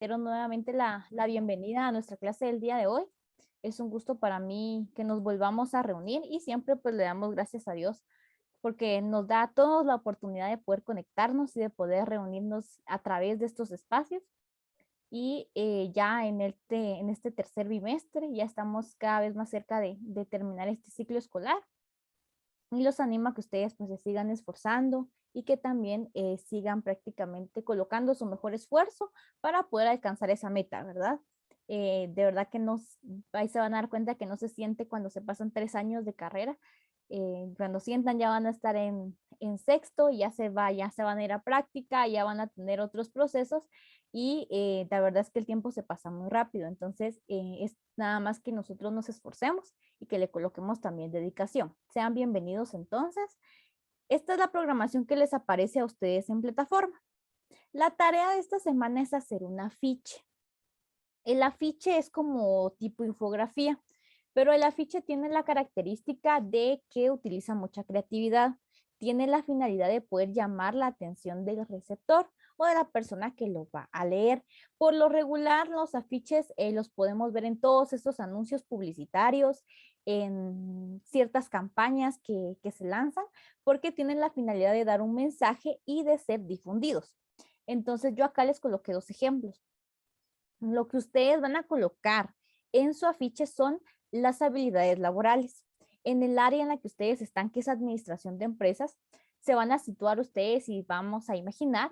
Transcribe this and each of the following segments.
reitero nuevamente la bienvenida a nuestra clase del día de hoy. Es un gusto para mí que nos volvamos a reunir y siempre pues le damos gracias a Dios porque nos da a todos la oportunidad de poder conectarnos y de poder reunirnos a través de estos espacios. Y ya en este tercer bimestre ya estamos cada vez más cerca de terminar este ciclo escolar. Y los animo a que ustedes pues se sigan esforzando y que también sigan prácticamente colocando su mejor esfuerzo para poder alcanzar esa meta, ¿verdad? De verdad que ahí se van a dar cuenta que no se siente cuando se pasan 3 años de carrera. Cuando sientan ya van a estar en sexto, ya se van a ir a práctica, ya van a tener otros procesos y la verdad es que el tiempo se pasa muy rápido. Entonces es nada más que nosotros nos esforcemos y que le coloquemos también dedicación. Sean bienvenidos entonces. Esta es la programación que les aparece a ustedes en plataforma. La tarea de esta semana es hacer un afiche. El afiche es como tipo infografía, pero el afiche tiene la característica de que utiliza mucha creatividad. Tiene la finalidad de poder llamar la atención del receptor o de la persona que lo va a leer. Por lo regular, los afiches los podemos ver en todos estos anuncios publicitarios, en ciertas campañas que se lanzan, porque tienen la finalidad de dar un mensaje y de ser difundidos. Entonces, yo acá les coloqué 2 ejemplos. Lo que ustedes van a colocar en su afiche son las habilidades laborales. En el área en la que ustedes están, que es administración de empresas, se van a situar ustedes y vamos a imaginar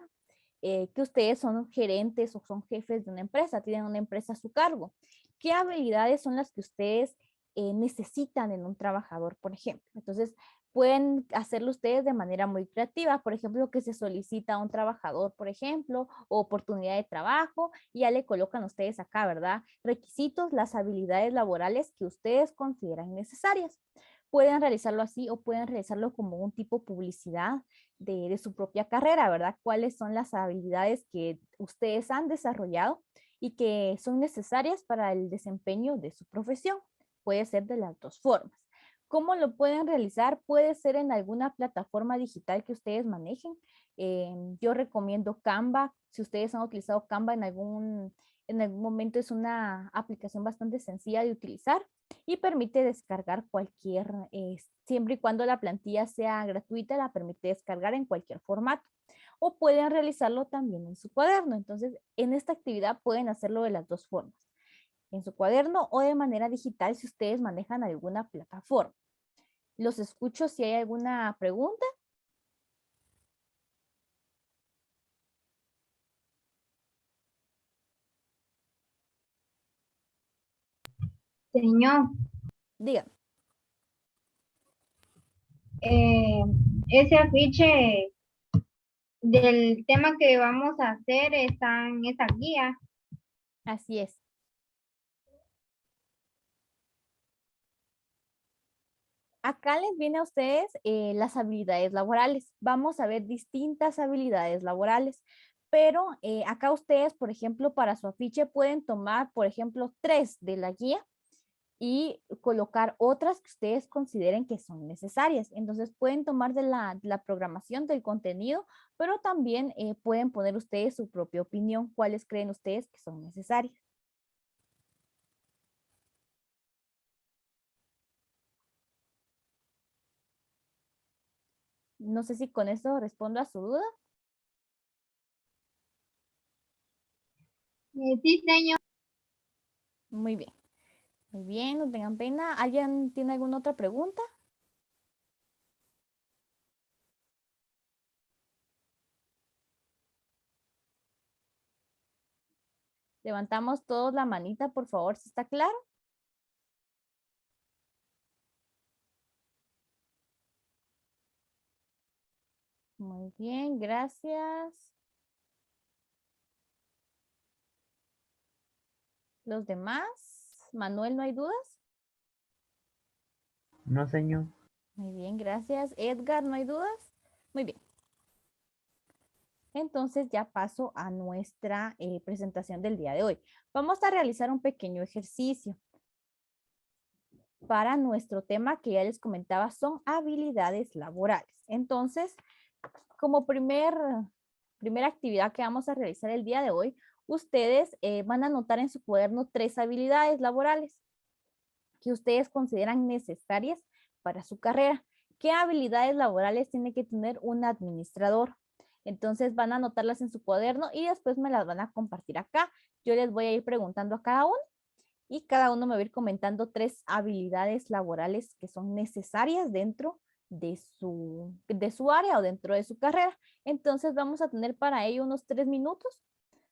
que ustedes son gerentes o son jefes de una empresa, tienen una empresa a su cargo. ¿Qué habilidades son las que ustedes necesitan en un trabajador, por ejemplo? Entonces, pueden hacerlo ustedes de manera muy creativa, por ejemplo, que se solicita a un trabajador, por ejemplo, o oportunidad de trabajo, y ya le colocan ustedes acá, ¿verdad? Requisitos, las habilidades laborales que ustedes consideran necesarias. Pueden realizarlo así o pueden realizarlo como un tipo publicidad de su propia carrera, ¿verdad? ¿Cuáles son las habilidades que ustedes han desarrollado y que son necesarias para el desempeño de su profesión? Puede ser de las 2 formas. ¿Cómo lo pueden realizar? Puede ser en alguna plataforma digital que ustedes manejen. Yo recomiendo Canva. Si ustedes han utilizado Canva en algún momento, es una aplicación bastante sencilla de utilizar y permite descargar siempre y cuando la plantilla sea gratuita, la permite descargar en cualquier formato. O pueden realizarlo también en su cuaderno. Entonces, en esta actividad pueden hacerlo de las 2 formas, en su cuaderno o de manera digital si ustedes manejan alguna plataforma. Los escucho si hay alguna pregunta. Señor, Díganme. eh, ese afiche del tema que vamos a hacer está en esa guía. Así es. Acá les viene a ustedes las habilidades laborales. Vamos a ver distintas habilidades laborales, pero acá ustedes, por ejemplo, para su afiche pueden tomar, por ejemplo, 3 de la guía y colocar otras que ustedes consideren que son necesarias. Entonces pueden tomar de la programación del contenido, pero también pueden poner ustedes su propia opinión, cuáles creen ustedes que son necesarias. No sé si con eso respondo a su duda. Sí, señor. Muy bien. Muy bien, no tengan pena. ¿Alguien tiene alguna otra pregunta? Levantamos todos la manita, por favor, si está claro. Muy bien, gracias. ¿Los demás? Manuel, ¿no hay dudas? No, señor. Muy bien, gracias. Edgar, ¿no hay dudas? Muy bien. Entonces ya paso a nuestra presentación del día de hoy. Vamos a realizar un pequeño ejercicio. Para nuestro tema que ya les comentaba son habilidades laborales. Entonces, como primera actividad que vamos a realizar el día de hoy, ustedes van a anotar en su cuaderno 3 habilidades laborales que ustedes consideran necesarias para su carrera. ¿Qué habilidades laborales tiene que tener un administrador? Entonces van a anotarlas en su cuaderno y después me las van a compartir acá. Yo les voy a ir preguntando a cada uno y cada uno me va a ir comentando 3 habilidades laborales que son necesarias dentro de su área o dentro de su carrera. Entonces vamos a tener para ello unos 3 minutos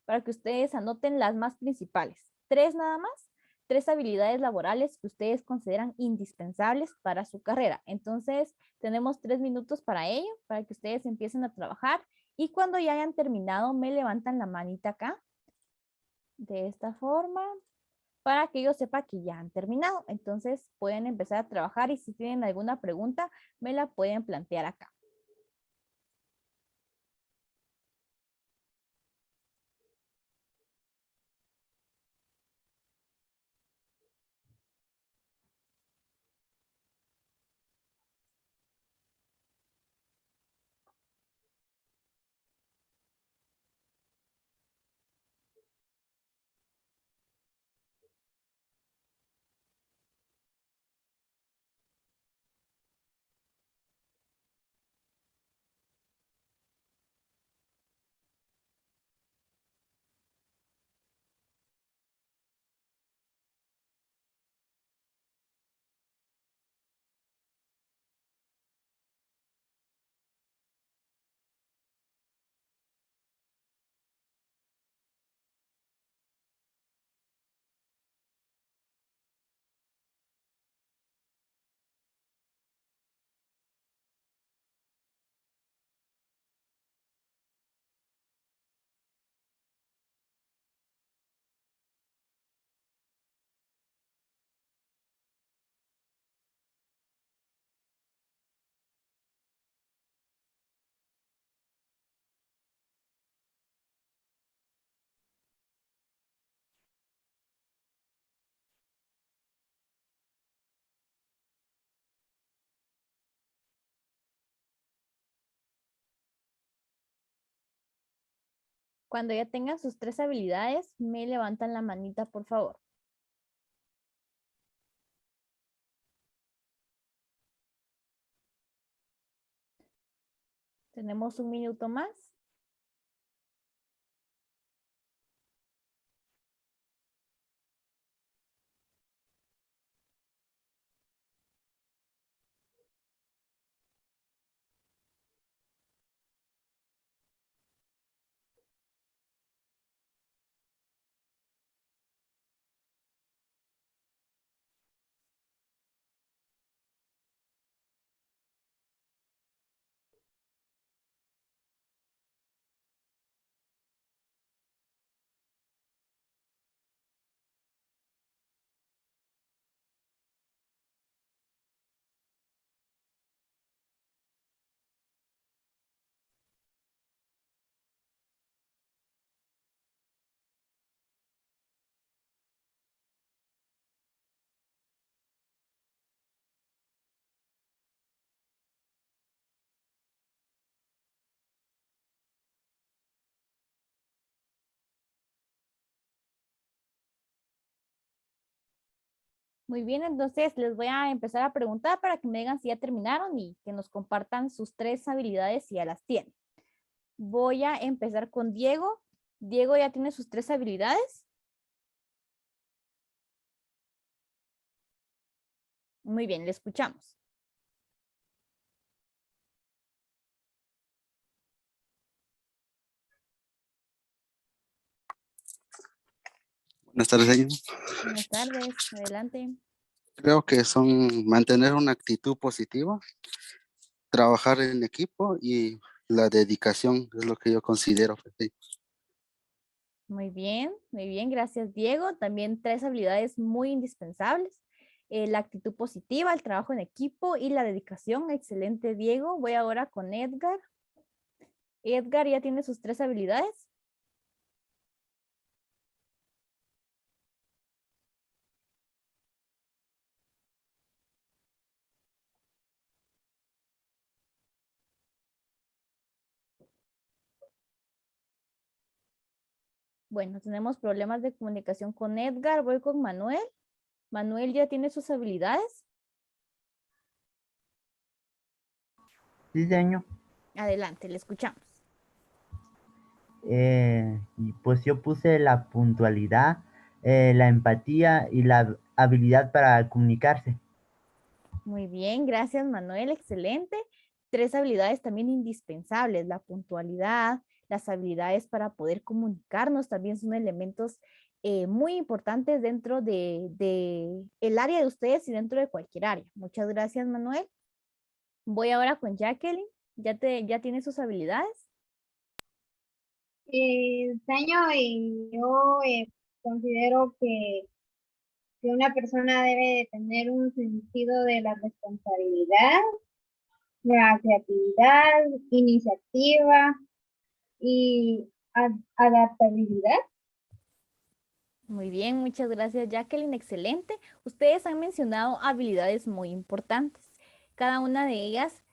para que ustedes anoten las más principales. 3 nada más, 3 habilidades laborales que ustedes consideran indispensables para su carrera. Entonces tenemos 3 minutos para ello, para que ustedes empiecen a trabajar y cuando ya hayan terminado me levantan la manita acá de esta forma para que yo sepa que ya han terminado. Entonces pueden empezar a trabajar y si tienen alguna pregunta, me la pueden plantear acá. Cuando ya tengan sus 3 habilidades, me levantan la manita, por favor. Tenemos un minuto más. Muy bien, entonces les voy a empezar a preguntar para que me digan si ya terminaron y que nos compartan sus 3 habilidades si ya las tienen. Voy a empezar con Diego. Diego ya tiene sus 3 habilidades. Muy bien, le escuchamos. Buenas tardes, señor. Buenas tardes, adelante. Creo que son mantener una actitud positiva, trabajar en equipo y la dedicación es lo que yo considero. Sí. Muy bien, gracias Diego. También 3 habilidades muy indispensables. La actitud positiva, el trabajo en equipo y la dedicación. Excelente Diego. Voy ahora con Edgar. Edgar ya tiene sus 3 habilidades. Bueno, tenemos problemas de comunicación con Edgar. Voy con Manuel. Manuel ya tiene sus habilidades. Sí, señor. Adelante, le escuchamos. Y pues yo puse la puntualidad, la empatía y la habilidad para comunicarse. Muy bien, gracias Manuel, excelente. 3 habilidades también indispensables, la puntualidad, las habilidades para poder comunicarnos también son elementos muy importantes dentro de el área de ustedes y dentro de cualquier área. Muchas gracias Manuel. Voy ahora con Jacqueline. ¿Ya tiene sus habilidades? Señor, y yo considero que una persona debe de tener un sentido de la responsabilidad, la creatividad, iniciativa y adaptabilidad. Muy bien, muchas gracias Jacqueline, excelente. Ustedes han mencionado habilidades muy importantes. Cada una de ellas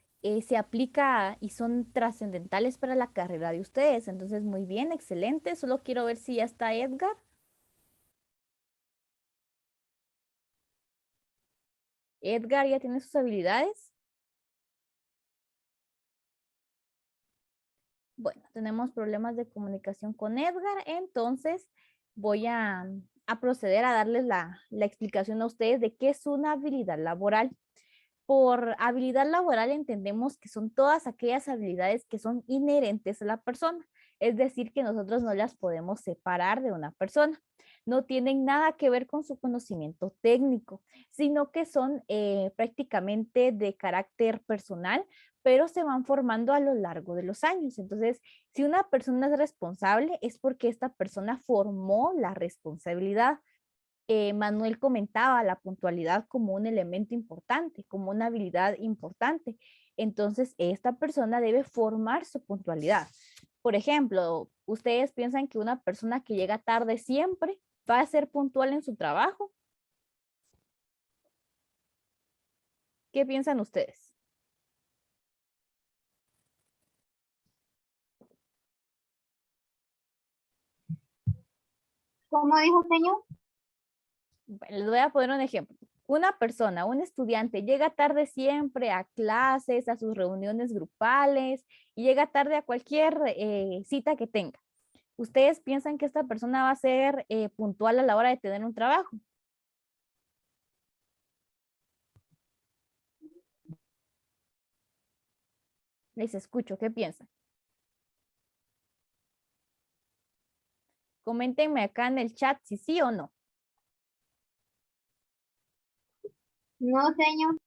se aplica y son trascendentales para la carrera de ustedes. Entonces, muy bien, excelente. Solo quiero ver si ya está Edgar. Edgar ya tiene sus habilidades. Bueno, tenemos problemas de comunicación con Edgar, entonces voy a proceder a darles la explicación a ustedes de qué es una habilidad laboral. Por habilidad laboral entendemos que son todas aquellas habilidades que son inherentes a la persona, es decir, que nosotros no las podemos separar de una persona. No tienen nada que ver con su conocimiento técnico, sino que son prácticamente de carácter personal, pero se van formando a lo largo de los años. Entonces, si una persona es responsable, es porque esta persona formó la responsabilidad. Manuel comentaba la puntualidad como un elemento importante, como una habilidad importante. Entonces, esta persona debe formar su puntualidad. Por ejemplo, ustedes piensan que una persona que llega tarde siempre va a ser puntual en su trabajo. ¿Qué piensan ustedes? ¿Cómo dijo señor? Bueno, les voy a poner un ejemplo. Una persona, un estudiante, llega tarde siempre a clases, a sus reuniones grupales y llega tarde a cualquier cita que tenga. ¿Ustedes piensan que esta persona va a ser puntual a la hora de tener un trabajo? Les escucho, ¿qué piensan? Coméntenme acá en el chat si sí o no. No, señor.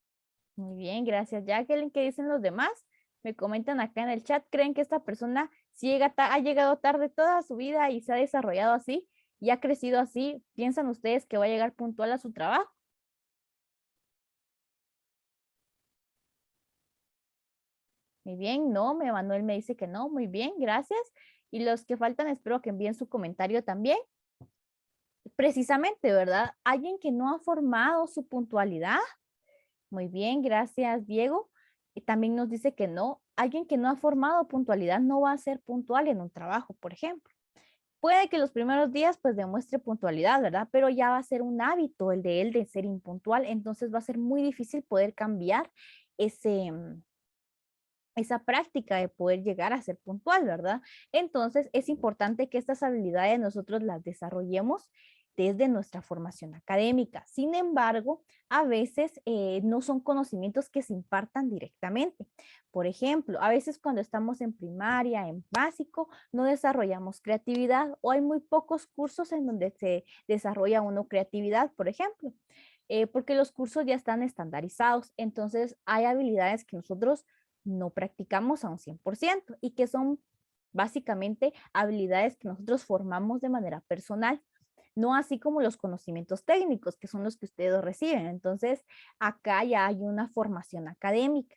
Muy bien, gracias Jacqueline. ¿Qué dicen los demás? Me comentan acá en el chat. ¿Creen que esta persona si ha llegado tarde toda su vida y se ha desarrollado así y ha crecido así? ¿Piensan ustedes que va a llegar puntual a su trabajo? Muy bien, no, Manuel me dice que no. Muy bien, gracias. Y los que faltan, espero que envíen su comentario también. Precisamente, ¿verdad? Alguien que no ha formado su puntualidad. Muy bien, gracias, Diego. Y también nos dice que no. Alguien que no ha formado puntualidad no va a ser puntual en un trabajo, por ejemplo. Puede que los primeros días pues demuestre puntualidad, ¿verdad? Pero ya va a ser un hábito el de él de ser impuntual, entonces va a ser muy difícil poder cambiar esa práctica de poder llegar a ser puntual, ¿verdad? Entonces es importante que estas habilidades nosotros las desarrollemos desde nuestra formación académica. Sin embargo, a veces no son conocimientos que se impartan directamente. Por ejemplo, a veces cuando estamos en primaria, en básico, no desarrollamos creatividad o hay muy pocos cursos en donde se desarrolla uno creatividad, por ejemplo, porque los cursos ya están estandarizados. Entonces hay habilidades que nosotros no practicamos a un 100% y que son básicamente habilidades que nosotros formamos de manera personal, no así como los conocimientos técnicos, que son los que ustedes reciben. Entonces, acá ya hay una formación académica.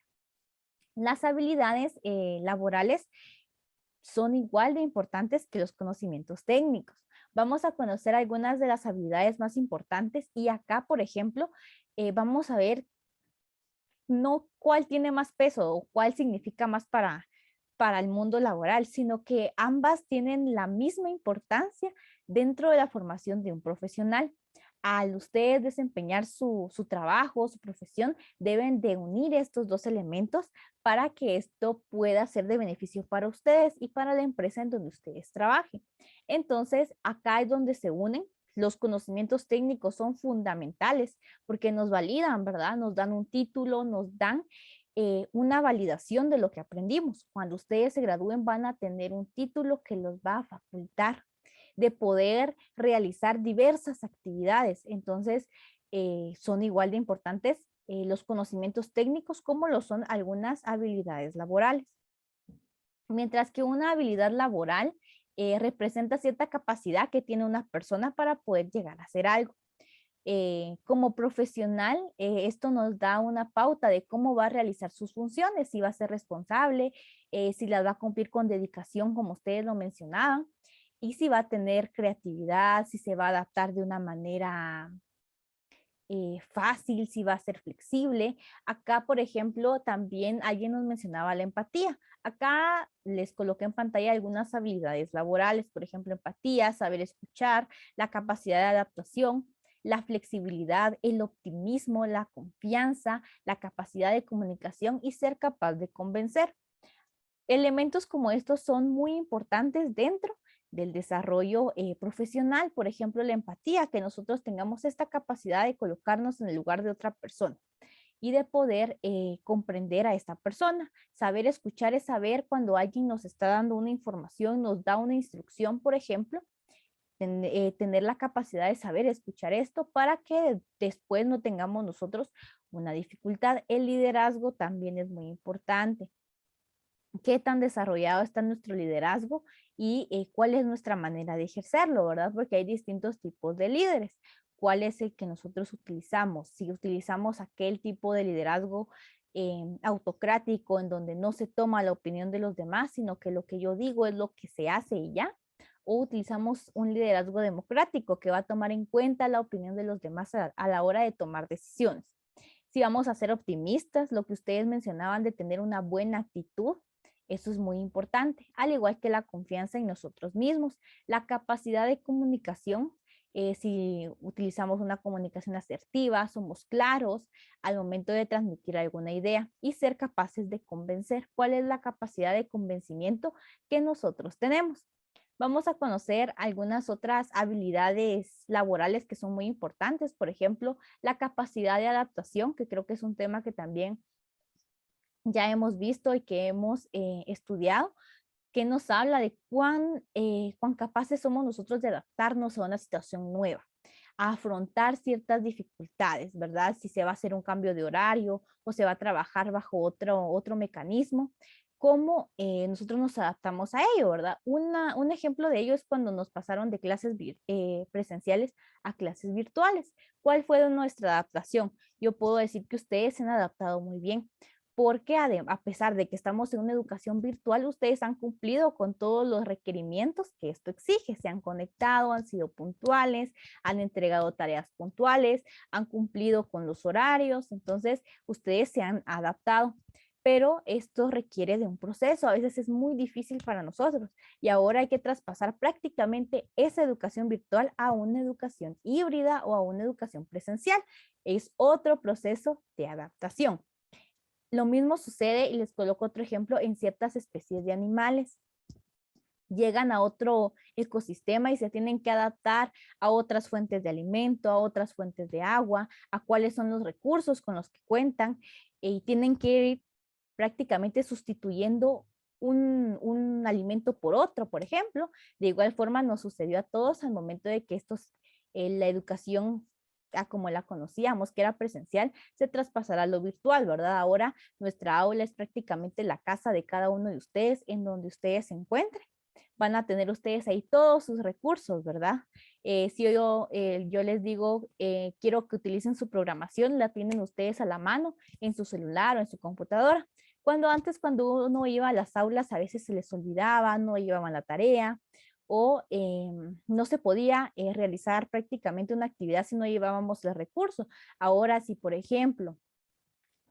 Las habilidades laborales son igual de importantes que los conocimientos técnicos. Vamos a conocer algunas de las habilidades más importantes y acá, por ejemplo, vamos a ver no cuál tiene más peso o cuál significa más para el mundo laboral, sino que ambas tienen la misma importancia dentro de la formación de un profesional. Al ustedes desempeñar su trabajo, su profesión, deben de unir estos dos elementos para que esto pueda ser de beneficio para ustedes y para la empresa en donde ustedes trabajen. Entonces, acá es donde se unen. Los conocimientos técnicos son fundamentales porque nos validan, ¿verdad? Nos dan un título, nos dan una validación de lo que aprendimos. Cuando ustedes se gradúen van a tener un título que los va a facultar de poder realizar diversas actividades. Entonces, son igual de importantes los conocimientos técnicos como lo son algunas habilidades laborales. Mientras que una habilidad laboral representa cierta capacidad que tiene una persona para poder llegar a hacer algo. Como profesional, esto nos da una pauta de cómo va a realizar sus funciones, si va a ser responsable, si las va a cumplir con dedicación, como ustedes lo mencionaban, y si va a tener creatividad, si se va a adaptar de una manera fácil, si va a ser flexible. Acá, por ejemplo, también alguien nos mencionaba la empatía. Acá les coloqué en pantalla algunas habilidades laborales, por ejemplo, empatía, saber escuchar, la capacidad de adaptación, la flexibilidad, el optimismo, la confianza, la capacidad de comunicación y ser capaz de convencer. Elementos como estos son muy importantes dentro del desarrollo profesional, por ejemplo, la empatía, que nosotros tengamos esta capacidad de colocarnos en el lugar de otra persona y de poder comprender a esta persona. Saber escuchar es saber cuando alguien nos está dando una información, nos da una instrucción, por ejemplo, tener la capacidad de saber escuchar esto para que después no tengamos nosotros una dificultad. El liderazgo también es muy importante. ¿Qué tan desarrollado está nuestro liderazgo y cuál es nuestra manera de ejercerlo, verdad? Porque hay distintos tipos de líderes. ¿Cuál es el que nosotros utilizamos? Si utilizamos aquel tipo de liderazgo autocrático en donde no se toma la opinión de los demás, sino que lo que yo digo es lo que se hace y ya. O utilizamos un liderazgo democrático que va a tomar en cuenta la opinión de los demás a la hora de tomar decisiones. Si vamos a ser optimistas, lo que ustedes mencionaban de tener una buena actitud, eso es muy importante, al igual que la confianza en nosotros mismos, la capacidad de comunicación. Si utilizamos una comunicación asertiva, somos claros al momento de transmitir alguna idea y ser capaces de convencer. ¿Cuál es la capacidad de convencimiento que nosotros tenemos? Vamos a conocer algunas otras habilidades laborales que son muy importantes. Por ejemplo, la capacidad de adaptación, que creo que es un tema que también ya hemos visto y que hemos estudiado, que nos habla de cuán capaces somos nosotros de adaptarnos a una situación nueva, a afrontar ciertas dificultades, ¿verdad? Si se va a hacer un cambio de horario o se va a trabajar bajo otro mecanismo, cómo nosotros nos adaptamos a ello, ¿verdad? Un ejemplo de ello es cuando nos pasaron de clases presenciales a clases virtuales. ¿Cuál fue nuestra adaptación? Yo puedo decir que ustedes se han adaptado muy bien, porque a pesar de que estamos en una educación virtual, ustedes han cumplido con todos los requerimientos que esto exige. Se han conectado, han sido puntuales, han entregado tareas puntuales, han cumplido con los horarios, entonces ustedes se han adaptado. Pero esto requiere de un proceso, a veces es muy difícil para nosotros y ahora hay que traspasar prácticamente esa educación virtual a una educación híbrida o a una educación presencial. Es otro proceso de adaptación. Lo mismo sucede, y les coloco otro ejemplo, en ciertas especies de animales. Llegan a otro ecosistema y se tienen que adaptar a otras fuentes de alimento, a otras fuentes de agua, a cuáles son los recursos con los que cuentan, y tienen que ir prácticamente sustituyendo un alimento por otro, por ejemplo. De igual forma nos sucedió a todos al momento de que la educación como la conocíamos, que era presencial, se traspasará a lo virtual, ¿verdad? Ahora nuestra aula es prácticamente la casa de cada uno de ustedes en donde ustedes se encuentren. Van a tener ustedes ahí todos sus recursos, ¿verdad? Si yo les digo, quiero que utilicen su programación, la tienen ustedes a la mano en su celular o en su computadora. Cuando uno iba a las aulas, a veces se les olvidaba, no llevaban la tarea, o no se podía realizar prácticamente una actividad si no llevábamos el recurso. Ahora, si por ejemplo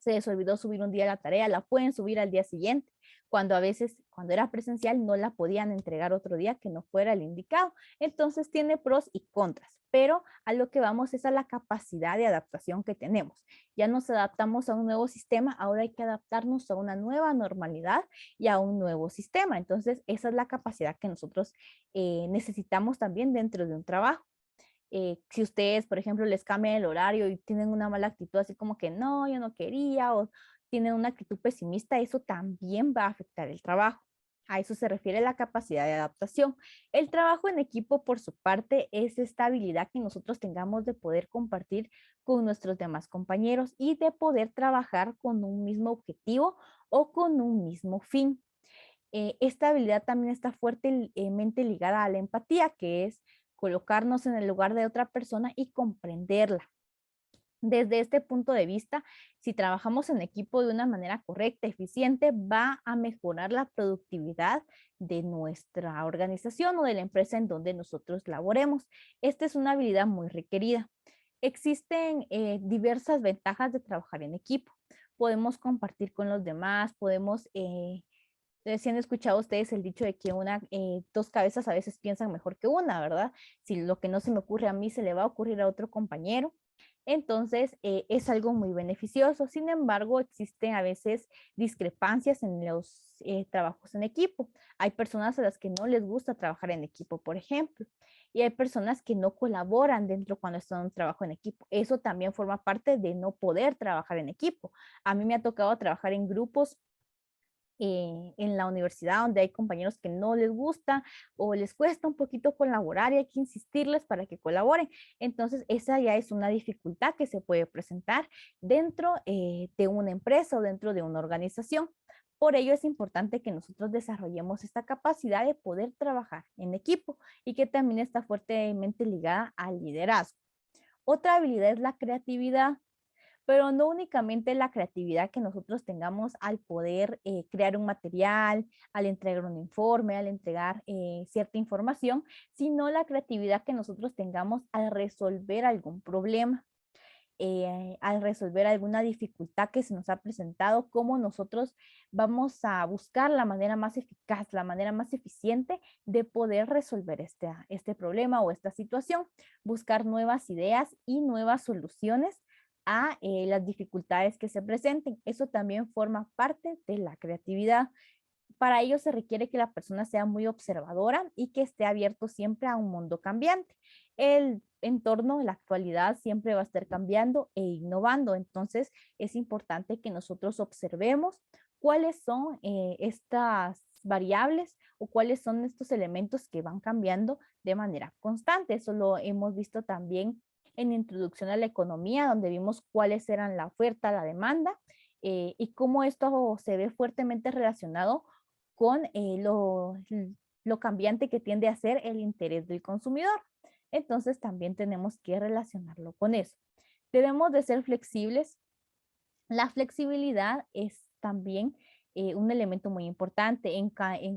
se les olvidó subir un día la tarea, la pueden subir al día siguiente, cuando a veces, cuando era presencial, no la podían entregar otro día que no fuera el indicado. Entonces tiene pros y contras, pero a lo que vamos es a la capacidad de adaptación que tenemos. Ya nos adaptamos a un nuevo sistema, ahora hay que adaptarnos a una nueva normalidad y a un nuevo sistema. Entonces, esa es la capacidad que nosotros necesitamos también dentro de un trabajo. Si ustedes, por ejemplo, les cambian el horario y tienen una mala actitud, así como que no, yo no quería, o tienen una actitud pesimista, eso también va a afectar el trabajo. A eso se refiere la capacidad de adaptación. El trabajo en equipo, por su parte, es esta habilidad que nosotros tengamos de poder compartir con nuestros demás compañeros y de poder trabajar con un mismo objetivo o con un mismo fin. Esta habilidad también está fuertemente ligada a la empatía, que es colocarnos en el lugar de otra persona y comprenderla. Desde este punto de vista, si trabajamos en equipo de una manera correcta, eficiente, va a mejorar la productividad de nuestra organización o de la empresa en donde nosotros laboremos. Esta es una habilidad muy requerida. Existen diversas ventajas de trabajar en equipo. Podemos compartir con los demás, podemos si han escuchado ustedes el dicho de que dos cabezas a veces piensan mejor que una, ¿verdad? Si lo que no se me ocurre a mí se le va a ocurrir a otro compañero. Entonces, es algo muy beneficioso. Sin embargo, existen a veces discrepancias en los trabajos en equipo. Hay personas a las que no les gusta trabajar en equipo, por ejemplo, y hay personas que no colaboran dentro cuando están en un trabajo en equipo. Eso también forma parte de no poder trabajar en equipo. A mí me ha tocado trabajar en grupos en la universidad donde hay compañeros que no les gusta o les cuesta un poquito colaborar y hay que insistirles para que colaboren. Entonces, esa ya es una dificultad que se puede presentar dentro de una empresa o dentro de una organización. Por ello es importante que nosotros desarrollemos esta capacidad de poder trabajar en equipo y que también está fuertemente ligada al liderazgo. Otra habilidad es la creatividad, pero no únicamente la creatividad que nosotros tengamos al poder crear un material, al entregar un informe, al entregar cierta información, sino la creatividad que nosotros tengamos al resolver algún problema, al resolver alguna dificultad que se nos ha presentado, cómo nosotros vamos a buscar la manera más eficaz, la manera más eficiente de poder resolver este problema o esta situación, buscar nuevas ideas y nuevas soluciones a las dificultades que se presenten. Eso también forma parte de la creatividad. Para ello se requiere que la persona sea muy observadora y que esté abierto siempre a un mundo cambiante. El entorno, la actualidad siempre va a estar cambiando e innovando. Entonces es importante que nosotros observemos cuáles son estas variables o cuáles son estos elementos que van cambiando de manera constante. Eso lo hemos visto también en Introducción a la Economía, donde vimos cuáles eran la oferta, la demanda y cómo esto se ve fuertemente relacionado con lo cambiante que tiende a ser el interés del consumidor. Entonces también tenemos que relacionarlo con eso. Debemos de ser flexibles. La flexibilidad es también un elemento muy importante en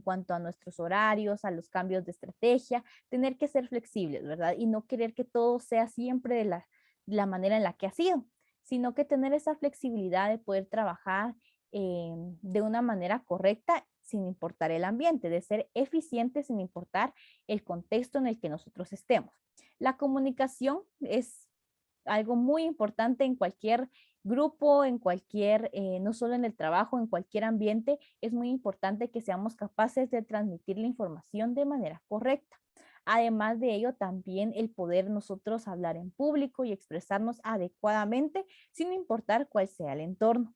cuanto a nuestros horarios, a los cambios de estrategia, tener que ser flexibles, ¿verdad? Y no querer que todo sea siempre de la manera en la que ha sido, sino que tener esa flexibilidad de poder trabajar de una manera correcta sin importar el ambiente, de ser eficiente sin importar el contexto en el que nosotros estemos. La comunicación es algo muy importante en cualquier grupo, en cualquier, no solo en el trabajo, en cualquier ambiente, es muy importante que seamos capaces de transmitir la información de manera correcta. Además de ello, también el poder nosotros hablar en público y expresarnos adecuadamente sin importar cuál sea el entorno.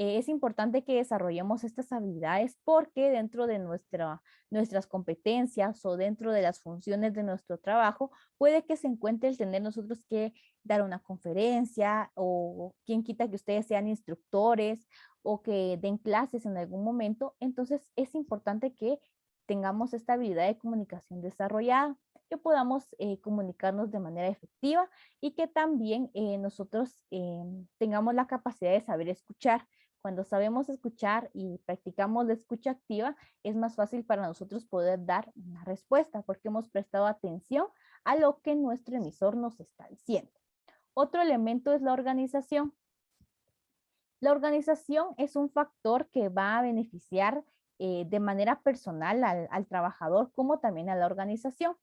Es importante que desarrollemos estas habilidades porque dentro de nuestras competencias o dentro de las funciones de nuestro trabajo puede que se encuentre el tener nosotros que dar una conferencia o quien quita que ustedes sean instructores o que den clases en algún momento. Entonces es importante que tengamos esta habilidad de comunicación desarrollada, que podamos comunicarnos de manera efectiva y que también nosotros tengamos la capacidad de saber escuchar. Cuando sabemos escuchar y practicamos la escucha activa, es más fácil para nosotros poder dar una respuesta porque hemos prestado atención a lo que nuestro emisor nos está diciendo. Otro elemento es la organización. La organización es un factor que va a beneficiar de manera personal al trabajador como también a la organización.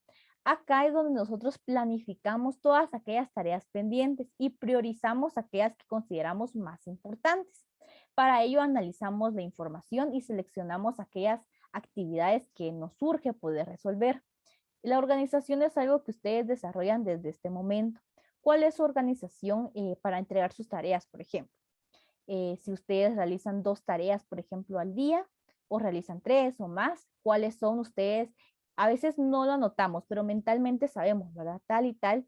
Acá es donde nosotros planificamos todas aquellas tareas pendientes y priorizamos aquellas que consideramos más importantes. Para ello analizamos la información y seleccionamos aquellas actividades que nos surge poder resolver. La organización es algo que ustedes desarrollan desde este momento. ¿Cuál es su organización para entregar sus tareas, por ejemplo? Si ustedes realizan 2 tareas, por ejemplo, al día, o realizan 3 o más, ¿cuáles son ustedes? A veces no lo anotamos, pero mentalmente sabemos, ¿verdad? Tal y tal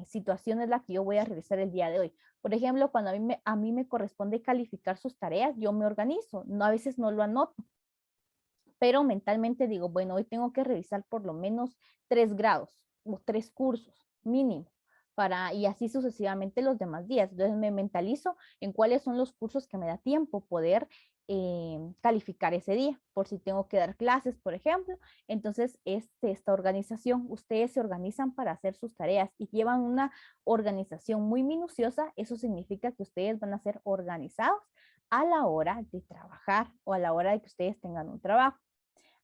situación es la que yo voy a realizar el día de hoy. Por ejemplo, cuando a mí me corresponde calificar sus tareas, yo me organizo. No, a veces no lo anoto, pero mentalmente digo, bueno, hoy tengo que revisar por lo menos 3 grados o 3 cursos mínimo. Y así sucesivamente los demás días. Entonces me mentalizo en cuáles son los cursos que me da tiempo poder calificar ese día, por si tengo que dar clases, por ejemplo. Entonces, esta organización, ustedes se organizan para hacer sus tareas y llevan una organización muy minuciosa. Eso significa que ustedes van a ser organizados a la hora de trabajar o a la hora de que ustedes tengan un trabajo.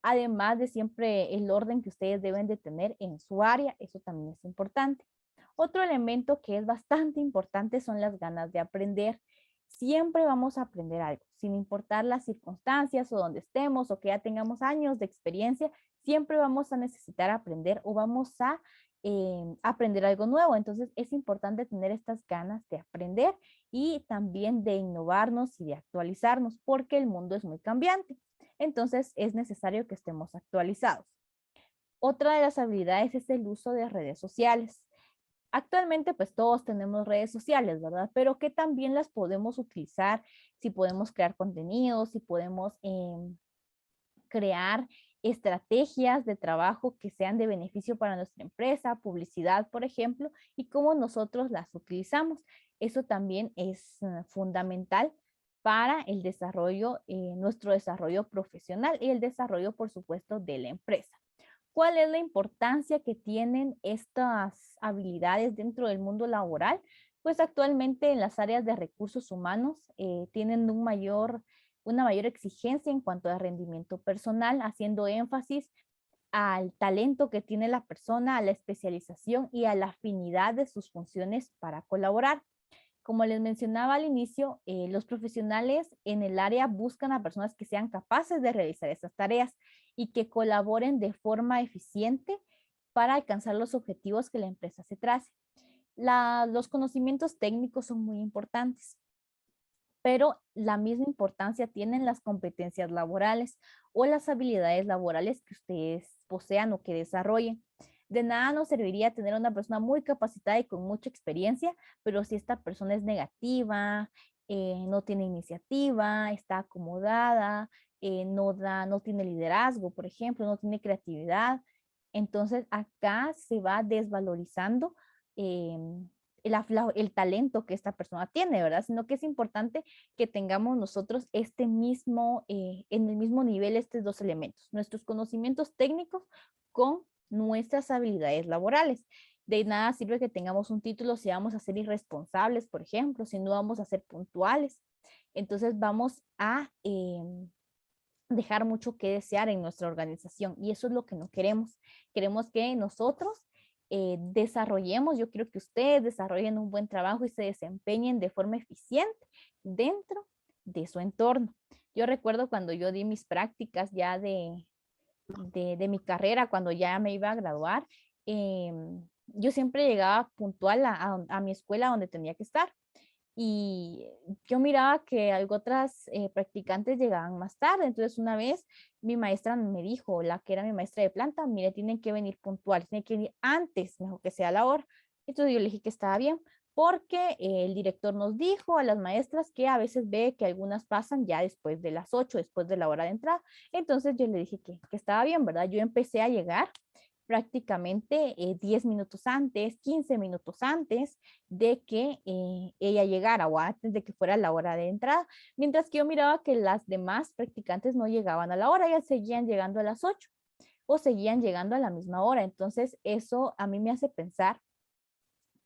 Además de siempre el orden que ustedes deben de tener en su área, eso también es importante. Otro elemento que es bastante importante son las ganas de aprender. Siempre vamos a aprender algo, sin importar las circunstancias o donde estemos o que ya tengamos años de experiencia, siempre vamos a necesitar aprender o vamos a aprender algo nuevo. Entonces es importante tener estas ganas de aprender y también de innovarnos y de actualizarnos porque el mundo es muy cambiante. Entonces es necesario que estemos actualizados. Otra de las habilidades es el uso de redes sociales. Actualmente pues todos tenemos redes sociales, ¿verdad? Pero que también las podemos utilizar, si podemos crear contenidos, si podemos crear estrategias de trabajo que sean de beneficio para nuestra empresa, publicidad, por ejemplo, y cómo nosotros las utilizamos. Eso también es fundamental para el desarrollo, nuestro desarrollo profesional y el desarrollo, por supuesto, de la empresa. ¿Cuál es la importancia que tienen estas habilidades dentro del mundo laboral? Pues actualmente en las áreas de recursos humanos tienen una mayor exigencia en cuanto a rendimiento personal, haciendo énfasis al talento que tiene la persona, a la especialización y a la afinidad de sus funciones para colaborar. Como les mencionaba al inicio, los profesionales en el área buscan a personas que sean capaces de realizar esas tareas y que colaboren de forma eficiente para alcanzar los objetivos que la empresa se trace. Los conocimientos técnicos son muy importantes, pero la misma importancia tienen las competencias laborales o las habilidades laborales que ustedes posean o que desarrollen. De nada nos serviría tener una persona muy capacitada y con mucha experiencia, pero si esta persona es negativa, no tiene iniciativa, está acomodada, no tiene liderazgo, por ejemplo, no tiene creatividad, entonces acá se va desvalorizando el talento que esta persona tiene, ¿verdad? Sino que es importante que tengamos nosotros en el mismo nivel estos 2 elementos, nuestros conocimientos técnicos con nuestras habilidades laborales. De nada sirve que tengamos un título si vamos a ser irresponsables, por ejemplo, si no vamos a ser puntuales. Entonces vamos a dejar mucho que desear en nuestra organización y eso es lo que no queremos. Queremos que nosotros desarrollemos, yo quiero que ustedes desarrollen un buen trabajo y se desempeñen de forma eficiente dentro de su entorno. Yo recuerdo cuando yo di mis prácticas ya de mi carrera, cuando ya me iba a graduar, yo siempre llegaba puntual a mi escuela donde tenía que estar. Y yo miraba que otras practicantes llegaban más tarde. Entonces una vez mi maestra me dijo, la que era mi maestra de planta, mire, tienen que venir puntuales, tienen que venir antes, mejor que sea la hora. Entonces yo le dije que estaba bien, porque el director nos dijo a las maestras que a veces ve que algunas pasan ya después de las 8, después de la hora de entrada. Entonces yo le dije que estaba bien, ¿verdad? Yo empecé a llegar prácticamente 10 minutos antes, 15 minutos antes de que ella llegara o antes de que fuera la hora de entrada, mientras que yo miraba que las demás practicantes no llegaban a la hora, ellas seguían llegando a las 8 o seguían llegando a la misma hora. Entonces eso a mí me hace pensar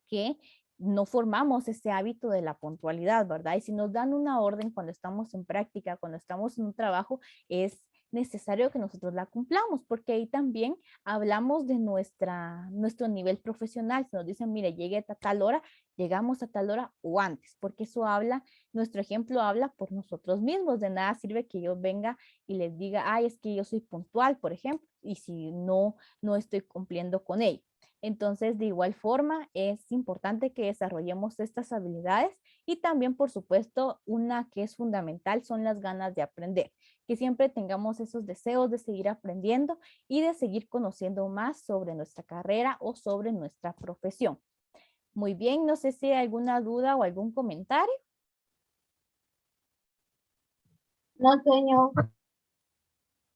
que no formamos ese hábito de la puntualidad, ¿verdad? Y si nos dan una orden cuando estamos en práctica, cuando estamos en un trabajo, es necesario que nosotros la cumplamos, porque ahí también hablamos de nuestro nivel profesional. Si nos dicen, mire, llegue a tal hora, llegamos a tal hora o antes, porque eso habla, nuestro ejemplo habla por nosotros mismos. De nada sirve que yo venga y les diga, ay, es que yo soy puntual, por ejemplo, y si no estoy cumpliendo con ello. Entonces, de igual forma, es importante que desarrollemos estas habilidades y también, por supuesto, una que es fundamental son las ganas de aprender, que siempre tengamos esos deseos de seguir aprendiendo y de seguir conociendo más sobre nuestra carrera o sobre nuestra profesión. Muy bien, no sé si hay alguna duda o algún comentario. No, señor.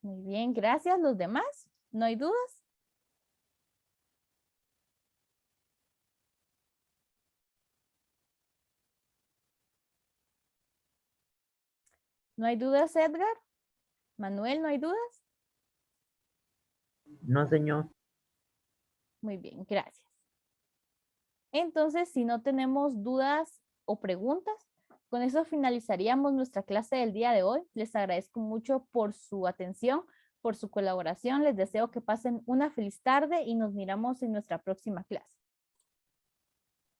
Muy bien, gracias. ¿Los demás? ¿No hay dudas? ¿No hay dudas, Edgar? Manuel, ¿no hay dudas? No, señor. Muy bien, gracias. Entonces, si no tenemos dudas o preguntas, con eso finalizaríamos nuestra clase del día de hoy. Les agradezco mucho por su atención, por su colaboración. Les deseo que pasen una feliz tarde y nos miramos en nuestra próxima clase.